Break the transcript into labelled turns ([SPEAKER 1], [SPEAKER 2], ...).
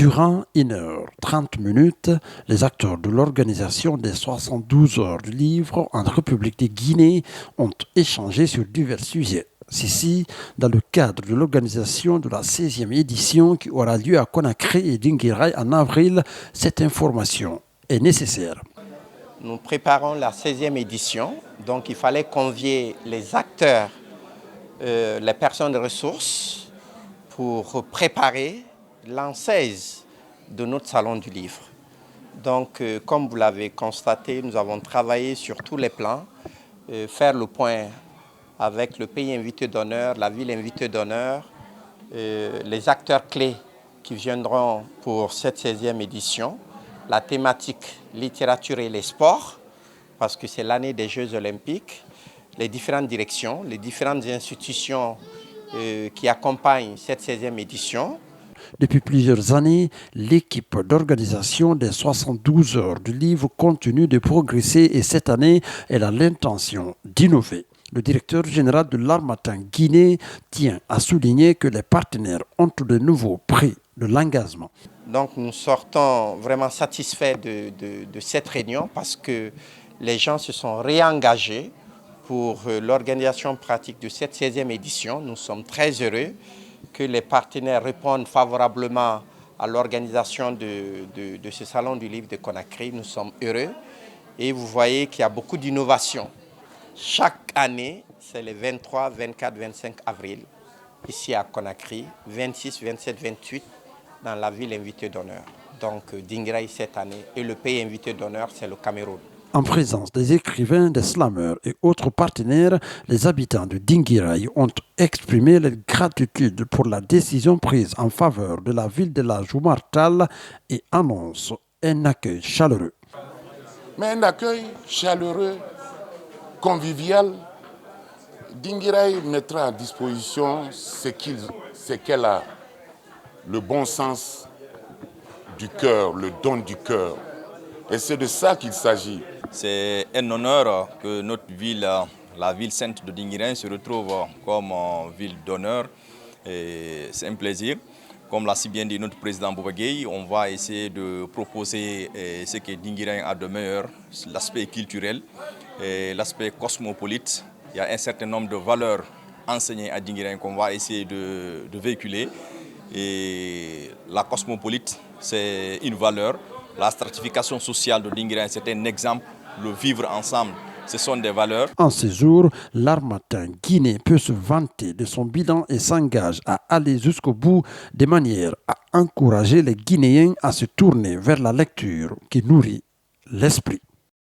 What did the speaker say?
[SPEAKER 1] Durant 1h30, les acteurs de l'organisation des 72 heures du livre en République de Guinée ont échangé sur divers sujets. Ceci dans le cadre de l'organisation de la 16e édition qui aura lieu à Conakry et Dinguiraye en avril. Cette information est nécessaire.
[SPEAKER 2] Nous préparons la 16e édition, donc il fallait convier les acteurs, les personnes de ressources pour préparer l'an 16 de notre salon du livre. Donc, comme vous l'avez constaté, nous avons travaillé sur tous les plans, faire le point avec le pays invité d'honneur, la ville invitée d'honneur, les acteurs clés qui viendront pour cette 16e édition, la thématique littérature et les sports, parce que c'est l'année des Jeux olympiques, les différentes directions, les différentes institutions qui accompagnent cette 16e édition.
[SPEAKER 1] Depuis plusieurs années, l'équipe d'organisation des 72 heures du livre continue de progresser et cette année, elle a l'intention d'innover. Le directeur général de l'Harmattan Guinée tient à souligner que les partenaires ont de nouveau pris de l'engagement.
[SPEAKER 2] Donc nous sortons vraiment satisfaits de cette réunion parce que les gens se sont réengagés pour l'organisation pratique de cette 16e édition. Nous sommes très heureux que les partenaires répondent favorablement à l'organisation de ce salon du livre de Conakry. Nous sommes heureux et vous voyez qu'il y a beaucoup d'innovations. Chaque année, c'est les 23, 24, 25 avril, ici à Conakry, 26, 27, 28, dans la ville invitée d'honneur. Donc Dinguiraye cette année et le pays invité d'honneur, c'est le Cameroun.
[SPEAKER 1] En présence des écrivains, des slameurs et autres partenaires, les habitants de Dinguiraye ont exprimé leur gratitude pour la décision prise en faveur de la ville de la Joumartal et annoncent un accueil chaleureux.
[SPEAKER 3] Mais un accueil chaleureux, convivial. Dinguiraye mettra à disposition ce qu'elle a, le bon sens du cœur, le don du cœur. Et c'est de ça qu'il s'agit.
[SPEAKER 4] C'est un honneur que notre ville, la ville sainte de Dinguiraye, se retrouve comme ville d'honneur. C'est un plaisir. Comme l'a si bien dit notre président Boubagueye, on va essayer de proposer ce que Dinguiraye a de meilleur, l'aspect culturel, l'aspect cosmopolite. Il y a un certain nombre de valeurs enseignées à Dinguiraye qu'on va essayer de véhiculer. Et la cosmopolite, c'est une valeur. La stratification sociale de Dinguiraye, c'est un exemple. Le vivre ensemble, ce sont des valeurs.
[SPEAKER 1] En ces jours, l'Harmattan Guinée peut se vanter de son bilan et s'engage à aller jusqu'au bout de manière à encourager les Guinéens à se tourner vers la lecture qui nourrit l'esprit.